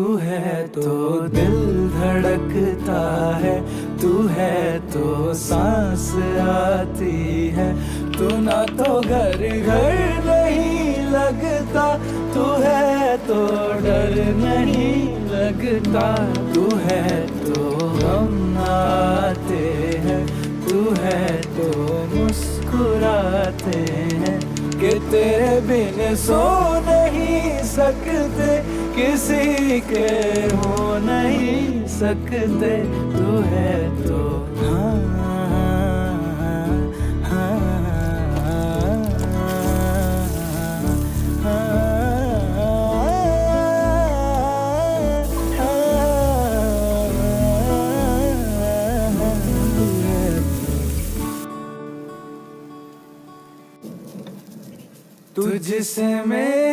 तू है तो दिल धड़कता है, तू है तो सांस आती है। तू ना तो घर घर नहीं लगता, तू है तो डर नहीं लगता। तू है तो हम आते हैं, तू है तो मुस्कुराते हैं। कि तेरे बिन सो नहीं सकते, किसी के हो नहीं सकते। तू है तो हाँ हाँ तुझसे मैं